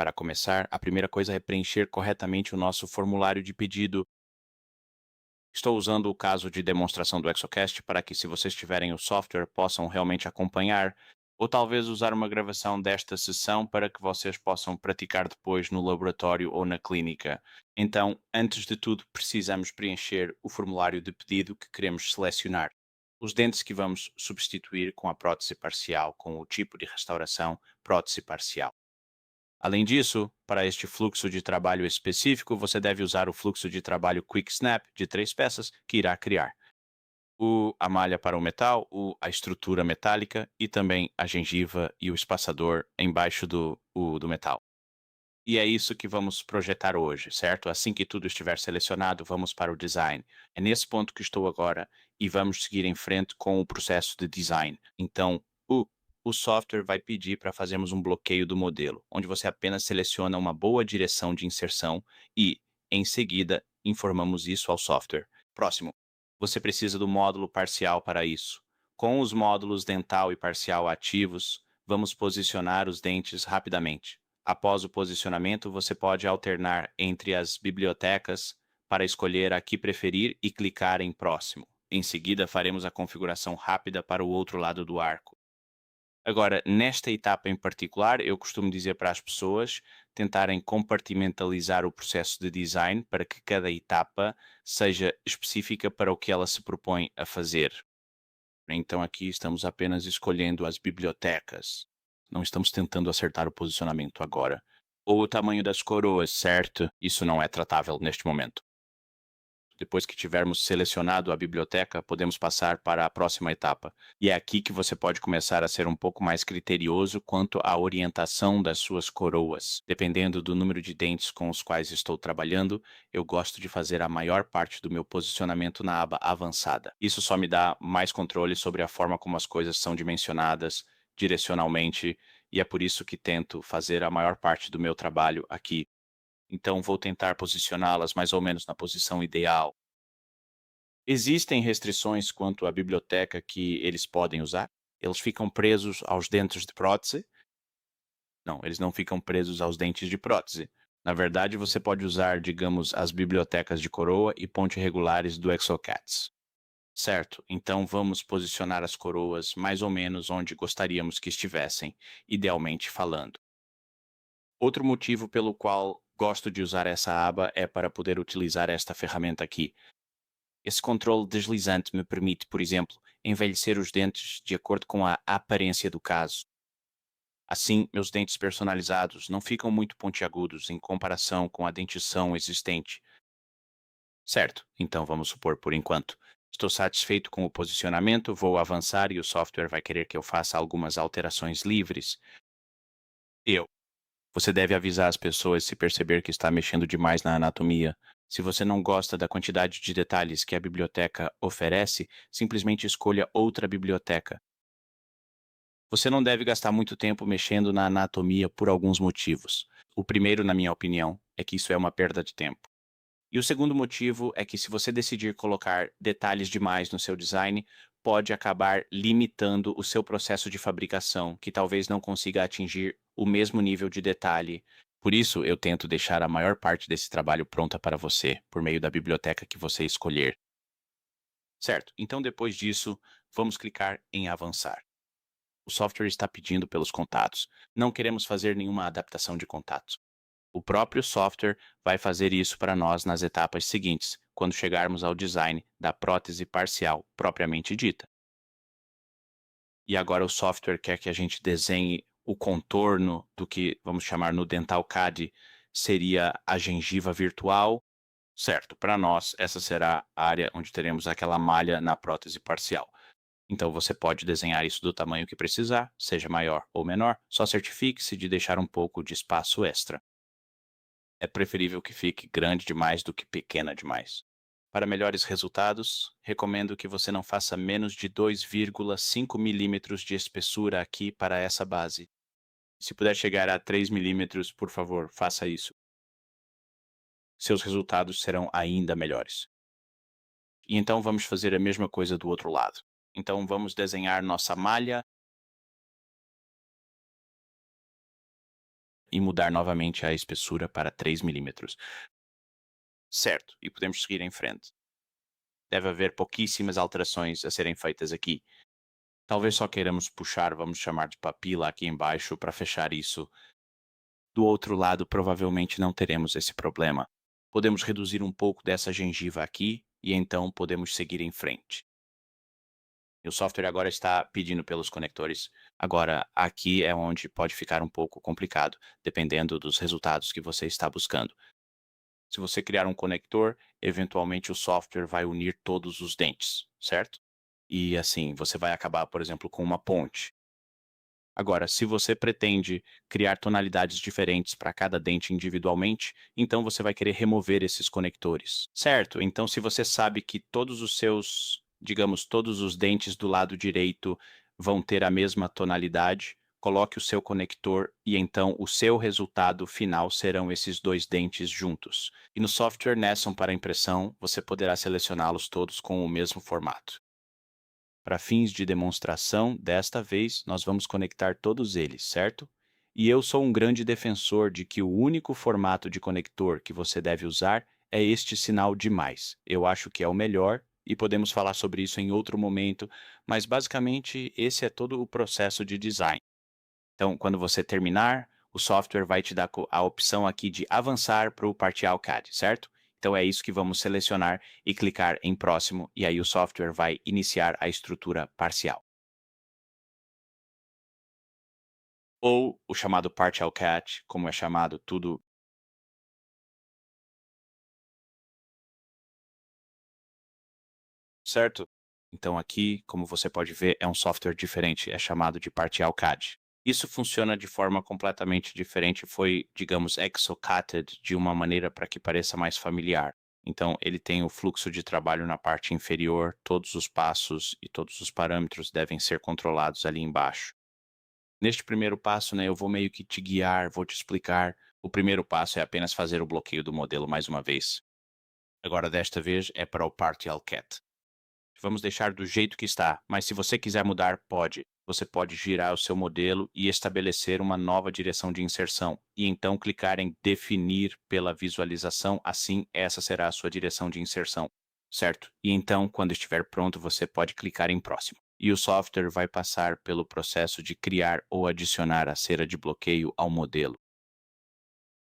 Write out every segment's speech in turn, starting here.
Para começar, a primeira coisa é preencher corretamente o nosso formulário de pedido. Estou usando o caso de demonstração do Exocast para que, se vocês tiverem o software, possam realmente acompanhar, ou talvez usar uma gravação desta sessão para que vocês possam praticar depois no laboratório ou na clínica. Então, antes de tudo, precisamos preencher o formulário de pedido que queremos selecionar. Os dentes que vamos substituir com a prótese parcial, com o tipo de restauração prótese parcial. Além disso, para este fluxo de trabalho específico, você deve usar o fluxo de trabalho Quick Snap de 3 peças que irá criar. A malha para o metal, a estrutura metálica e também a gengiva e o espaçador embaixo do metal. E é isso que vamos projetar hoje, certo? Assim que tudo estiver selecionado, vamos para o design. É nesse ponto que estou agora e vamos seguir em frente com o processo de design. Então, o software vai pedir para fazermos um bloqueio do modelo, onde você apenas seleciona uma boa direção de inserção e, em seguida, informamos isso ao software. Próximo. Você precisa do módulo parcial para isso. Com os módulos dental e parcial ativos, vamos posicionar os dentes rapidamente. Após o posicionamento, você pode alternar entre as bibliotecas para escolher a que preferir e clicar em Próximo. Em seguida, faremos a configuração rápida para o outro lado do arco. Agora, nesta etapa em particular, eu costumo dizer para as pessoas tentarem compartimentalizar o processo de design para que cada etapa seja específica para o que ela se propõe a fazer. Então aqui estamos apenas escolhendo as bibliotecas. Não estamos tentando acertar o posicionamento agora. Ou o tamanho das coroas, certo? Isso não é tratável neste momento. Depois que tivermos selecionado a biblioteca, podemos passar para a próxima etapa. E é aqui que você pode começar a ser um pouco mais criterioso quanto à orientação das suas coroas. Dependendo do número de dentes com os quais estou trabalhando, eu gosto de fazer a maior parte do meu posicionamento na aba avançada. Isso só me dá mais controle sobre a forma como as coisas são dimensionadas direcionalmente, e é por isso que tento fazer a maior parte do meu trabalho aqui. Então vou tentar posicioná-las mais ou menos na posição ideal. Existem restrições quanto à biblioteca que eles podem usar? Eles ficam presos aos dentes de prótese? Não, eles não ficam presos aos dentes de prótese. Na verdade, você pode usar, digamos, as bibliotecas de coroa e ponte regulares do Exocats. Certo, então vamos posicionar as coroas mais ou menos onde gostaríamos que estivessem, idealmente falando. Outro motivo pelo qual gosto de usar essa aba é para poder utilizar esta ferramenta aqui. Esse controle deslizante me permite, por exemplo, envelhecer os dentes de acordo com a aparência do caso. Assim, meus dentes personalizados não ficam muito pontiagudos em comparação com a dentição existente. Certo, então vamos supor por enquanto. Estou satisfeito com o posicionamento, vou avançar e o software vai querer que eu faça algumas alterações livres. Eu Você deve avisar as pessoas se perceber que está mexendo demais na anatomia. Se você não gosta da quantidade de detalhes que a biblioteca oferece, simplesmente escolha outra biblioteca. Você não deve gastar muito tempo mexendo na anatomia por alguns motivos. O primeiro, na minha opinião, é que isso é uma perda de tempo. E o segundo motivo é que, se você decidir colocar detalhes demais no seu design, pode acabar limitando o seu processo de fabricação, que talvez não consiga atingir o mesmo nível de detalhe. Por isso, eu tento deixar a maior parte desse trabalho pronta para você, por meio da biblioteca que você escolher. Certo, então depois disso, vamos clicar em avançar. O software está pedindo pelos contatos. Não queremos fazer nenhuma adaptação de contatos. O próprio software vai fazer isso para nós nas etapas seguintes, quando chegarmos ao design da prótese parcial propriamente dita. E agora o software quer que a gente desenhe o contorno do que vamos chamar no Dental CAD seria a gengiva virtual. Certo, para nós essa será a área onde teremos aquela malha na prótese parcial. Então você pode desenhar isso do tamanho que precisar, seja maior ou menor, só certifique-se de deixar um pouco de espaço extra. É preferível que fique grande demais do que pequena demais. Para melhores resultados, recomendo que você não faça menos de 2,5 milímetros de espessura aqui para essa base. Se puder chegar a 3 milímetros, por favor, faça isso. Seus resultados serão ainda melhores. E então vamos fazer a mesma coisa do outro lado. Então vamos desenhar nossa malha e mudar novamente a espessura para 3 milímetros. Certo, e podemos seguir em frente. Deve haver pouquíssimas alterações a serem feitas aqui. Talvez só queiramos puxar, vamos chamar de papila aqui embaixo para fechar isso. Do outro lado, provavelmente não teremos esse problema. Podemos reduzir um pouco dessa gengiva aqui e então podemos seguir em frente. E o software agora está pedindo pelos conectores. Agora, aqui é onde pode ficar um pouco complicado, dependendo dos resultados que você está buscando. Se você criar um conector, eventualmente o software vai unir todos os dentes, certo? E assim, você vai acabar, por exemplo, com uma ponte. Agora, se você pretende criar tonalidades diferentes para cada dente individualmente, então você vai querer remover esses conectores, certo? Então, se você sabe que todos os seus, digamos, todos os dentes do lado direito vão ter a mesma tonalidade, coloque o seu conector e então o seu resultado final serão esses dois dentes juntos. E no software Nesson para impressão, você poderá selecioná-los todos com o mesmo formato. Para fins de demonstração, desta vez nós vamos conectar todos eles, certo? E eu sou um grande defensor de que o único formato de conector que você deve usar é este sinal de mais. Eu acho que é o melhor e podemos falar sobre isso em outro momento, mas basicamente esse é todo o processo de design. Então, quando você terminar, o software vai te dar a opção aqui de avançar para o Partial CAD, certo? Então é isso que vamos selecionar e clicar em próximo, e aí o software vai iniciar a estrutura parcial. Ou o chamado Partial CAD, como é chamado tudo, certo? Então aqui, como você pode ver, é um software diferente, é chamado de Partial CAD. Isso funciona de forma completamente diferente, foi, digamos, exocaded de uma maneira para que pareça mais familiar. Então, ele tem o fluxo de trabalho na parte inferior, todos os passos e todos os parâmetros devem ser controlados ali embaixo. Neste primeiro passo, né, eu vou meio que te guiar, vou te explicar. O primeiro passo é apenas fazer o bloqueio do modelo mais uma vez. Agora, desta vez, é para o Partial Cat. Vamos deixar do jeito que está, mas se você quiser mudar, pode. Você pode girar o seu modelo e estabelecer uma nova direção de inserção, e então clicar em Definir pela visualização, assim essa será a sua direção de inserção, certo? E então, quando estiver pronto, você pode clicar em Próximo. E o software vai passar pelo processo de criar ou adicionar a cera de bloqueio ao modelo.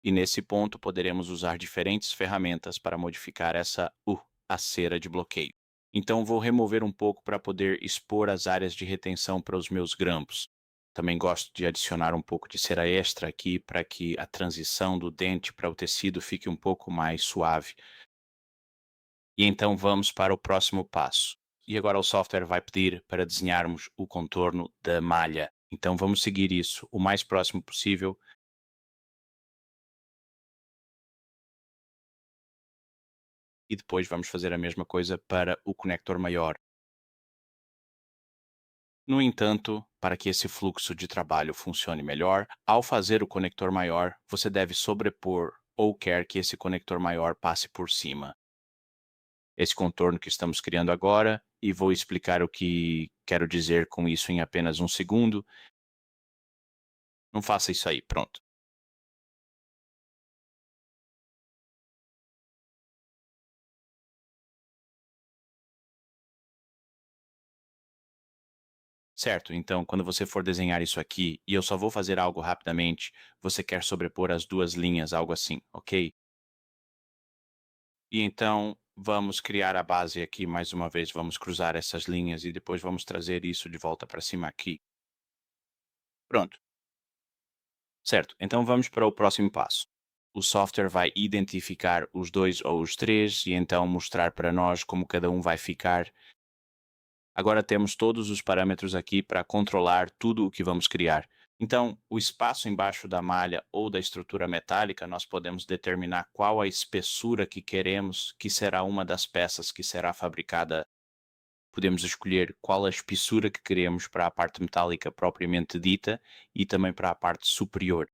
E nesse ponto, poderemos usar diferentes ferramentas para modificar a cera de bloqueio. Então, vou remover um pouco para poder expor as áreas de retenção para os meus grampos. Também gosto de adicionar um pouco de cera extra aqui para que a transição do dente para o tecido fique um pouco mais suave. E então vamos para o próximo passo. E agora o software vai pedir para desenharmos o contorno da malha. Então vamos seguir isso o mais próximo possível. E depois vamos fazer a mesma coisa para o conector maior. No entanto, para que esse fluxo de trabalho funcione melhor, ao fazer o conector maior, você deve sobrepor ou quer que esse conector maior passe por cima. Esse contorno que estamos criando agora, e vou explicar o que quero dizer com isso em apenas um segundo. Não faça isso aí, pronto. Certo, então quando você for desenhar isso aqui, e eu só vou fazer algo rapidamente, você quer sobrepor as duas linhas, algo assim, ok? E então vamos criar a base aqui mais uma vez, vamos cruzar essas linhas e depois vamos trazer isso de volta para cima aqui. Pronto, certo. Então vamos para o próximo passo. O software vai identificar os dois ou os três e então mostrar para nós como cada um vai ficar. Agora temos todos os parâmetros aqui para controlar tudo o que vamos criar. Então, o espaço embaixo da malha ou da estrutura metálica, nós podemos determinar qual a espessura que queremos, que será uma das peças que será fabricada. Podemos escolher qual a espessura que queremos para a parte metálica propriamente dita e também para a parte superior.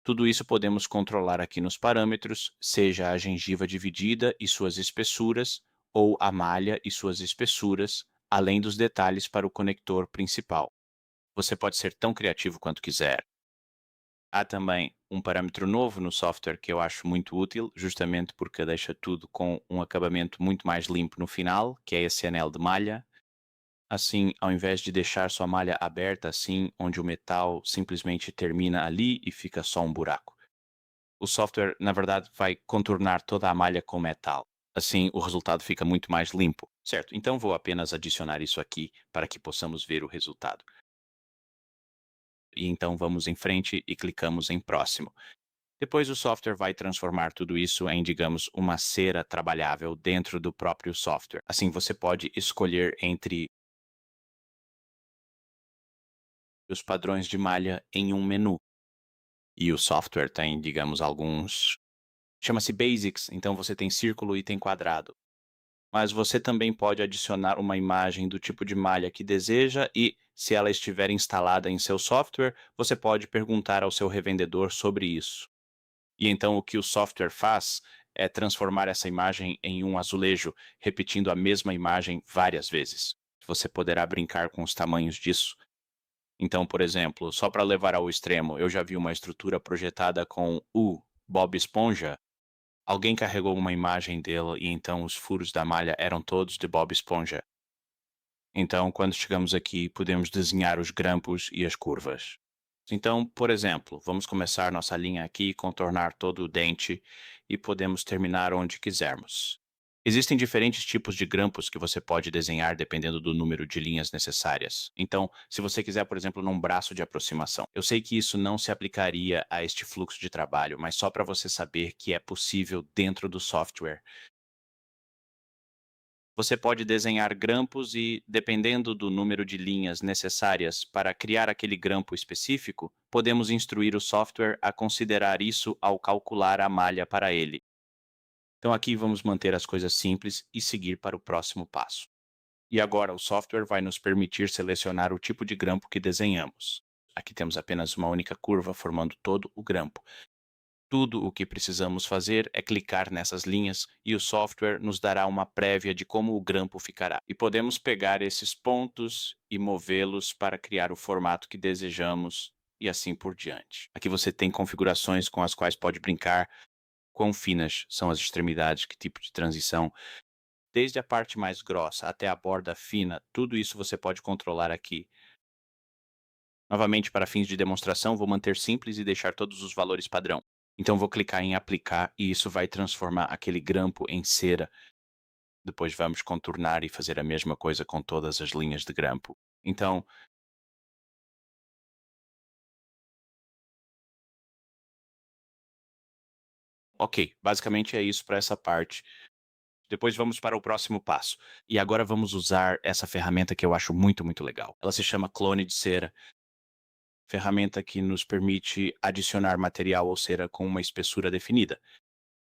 Tudo isso podemos controlar aqui nos parâmetros, seja a gengiva dividida e suas espessuras, ou a malha e suas espessuras, além dos detalhes para o conector principal. Você pode ser tão criativo quanto quiser. Há também um parâmetro novo no software que eu acho muito útil, justamente porque deixa tudo com um acabamento muito mais limpo no final, que é esse anel de malha. Assim, ao invés de deixar sua malha aberta assim, onde o metal simplesmente termina ali e fica só um buraco. O software, na verdade, vai contornar toda a malha com metal. Assim, o resultado fica muito mais limpo. Certo, então vou apenas adicionar isso aqui para que possamos ver o resultado. E então vamos em frente e clicamos em próximo. Depois o software vai transformar tudo isso em, digamos, uma cera trabalhável dentro do próprio software. Assim, você pode escolher entre os padrões de malha em um menu. E o software tem, digamos, alguns. Chama-se Basics, então você tem círculo e tem quadrado. Mas você também pode adicionar uma imagem do tipo de malha que deseja e, se ela estiver instalada em seu software, você pode perguntar ao seu revendedor sobre isso. E então o que o software faz é transformar essa imagem em um azulejo, repetindo a mesma imagem várias vezes. Você poderá brincar com os tamanhos disso. Então, por exemplo, só para levar ao extremo, eu já vi uma estrutura projetada com o Bob Esponja. Alguém carregou uma imagem dele e então os furos da malha eram todos de Bob Esponja. Então, quando chegamos aqui, podemos desenhar os grampos e as curvas. Então, por exemplo, vamos começar nossa linha aqui, contornar todo o dente e podemos terminar onde quisermos. Existem diferentes tipos de grampos que você pode desenhar dependendo do número de linhas necessárias. Então, se você quiser, por exemplo, num braço de aproximação, eu sei que isso não se aplicaria a este fluxo de trabalho, mas só para você saber que é possível dentro do software. Você pode desenhar grampos e, dependendo do número de linhas necessárias para criar aquele grampo específico, podemos instruir o software a considerar isso ao calcular a malha para ele. Então, aqui vamos manter as coisas simples e seguir para o próximo passo. E agora, o software vai nos permitir selecionar o tipo de grampo que desenhamos. Aqui temos apenas uma única curva formando todo o grampo. Tudo o que precisamos fazer é clicar nessas linhas e o software nos dará uma prévia de como o grampo ficará. E podemos pegar esses pontos e movê-los para criar o formato que desejamos e assim por diante. Aqui você tem configurações com as quais pode brincar, quão finas são as extremidades, que tipo de transição. Desde a parte mais grossa até a borda fina, tudo isso você pode controlar aqui. Novamente, para fins de demonstração, vou manter simples e deixar todos os valores padrão. Então vou clicar em aplicar e isso vai transformar aquele grampo em cera. Depois vamos contornar e fazer a mesma coisa com todas as linhas de grampo. Então, ok, basicamente é isso para essa parte. Depois vamos para o próximo passo. E agora vamos usar essa ferramenta que eu acho muito, muito legal. Ela se chama Clone de Cera, ferramenta que nos permite adicionar material ou cera com uma espessura definida.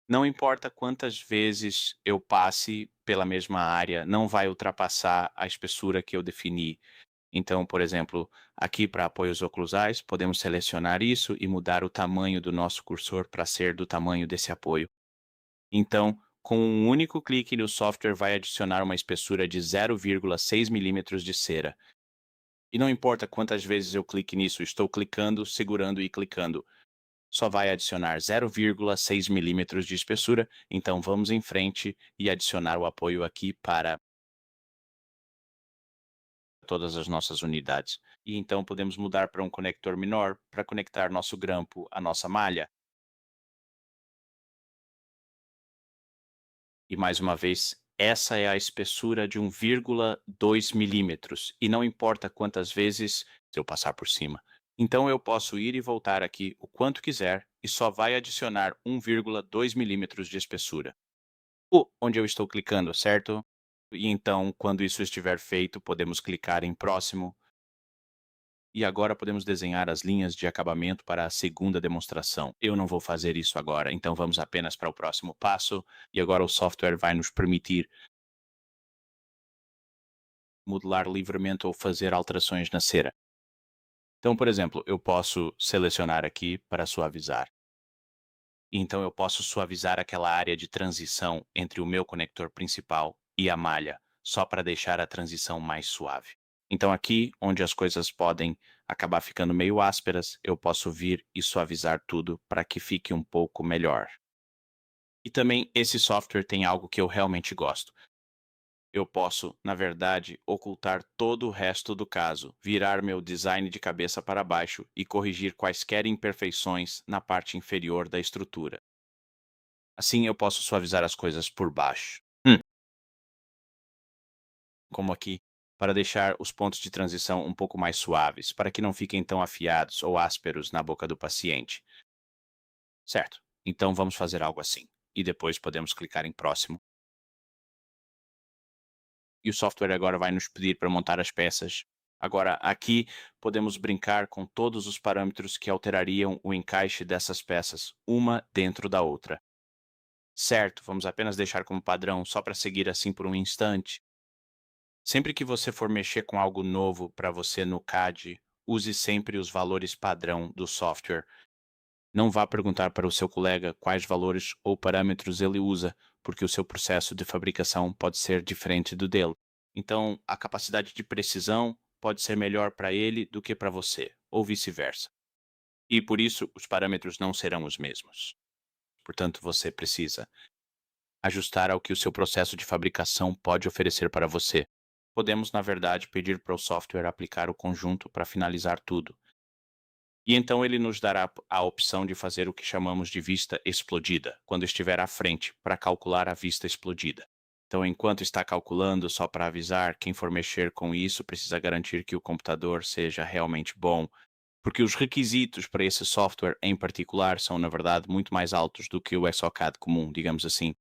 Não importa quantas vezes eu passe pela mesma área, não vai ultrapassar a espessura que eu defini. Então, por exemplo, aqui para apoios oclusais, podemos selecionar isso e mudar o tamanho do nosso cursor para ser do tamanho desse apoio. Então, com um único clique, o software vai adicionar uma espessura de 0,6 milímetros de cera. E não importa quantas vezes eu clique nisso, estou clicando, segurando e clicando. Só vai adicionar 0,6 milímetros de espessura, então vamos em frente e adicionar o apoio aqui para todas as nossas unidades. E então podemos mudar para um conector menor para conectar nosso grampo à nossa malha. E mais uma vez, essa é a espessura de 1,2 milímetros, e não importa quantas vezes eu passar por cima. Então eu posso ir e voltar aqui o quanto quiser e só vai adicionar 1,2 milímetros de espessura. Onde eu estou clicando, certo? E então, quando isso estiver feito, podemos clicar em próximo. E agora podemos desenhar as linhas de acabamento para a segunda demonstração. Eu não vou fazer isso agora, então vamos apenas para o próximo passo. E agora o software vai nos permitir modelar livremente ou fazer alterações na cera. Então, por exemplo, eu posso selecionar aqui para suavizar. E então eu posso suavizar aquela área de transição entre o meu conector principal e a malha, só para deixar a transição mais suave. Então aqui, onde as coisas podem acabar ficando meio ásperas, eu posso vir e suavizar tudo para que fique um pouco melhor. E também esse software tem algo que eu realmente gosto. Eu posso, na verdade, ocultar todo o resto do caso, virar meu design de cabeça para baixo e corrigir quaisquer imperfeições na parte inferior da estrutura. Assim eu posso suavizar as coisas por baixo. Como aqui, para deixar os pontos de transição um pouco mais suaves, para que não fiquem tão afiados ou ásperos na boca do paciente. Certo. Então vamos fazer algo assim. E depois podemos clicar em próximo. E o software agora vai nos pedir para montar as peças. Agora, aqui podemos brincar com todos os parâmetros que alterariam o encaixe dessas peças, uma dentro da outra. Certo, vamos apenas deixar como padrão, só para seguir assim por um instante. Sempre que você for mexer com algo novo para você no CAD, use sempre os valores padrão do software. Não vá perguntar para o seu colega quais valores ou parâmetros ele usa, porque o seu processo de fabricação pode ser diferente do dele. Então, a capacidade de precisão pode ser melhor para ele do que para você, ou vice-versa. E por isso, os parâmetros não serão os mesmos. Portanto, você precisa ajustar ao que o seu processo de fabricação pode oferecer para você. Podemos, na verdade, pedir para o software aplicar o conjunto para finalizar tudo. E então ele nos dará a opção de fazer o que chamamos de vista explodida, quando estiver à frente, para calcular a vista explodida. Então, enquanto está calculando, só para avisar, quem for mexer com isso precisa garantir que o computador seja realmente bom, porque os requisitos para esse software em particular são, na verdade, muito mais altos do que o ExoCAD comum, digamos assim.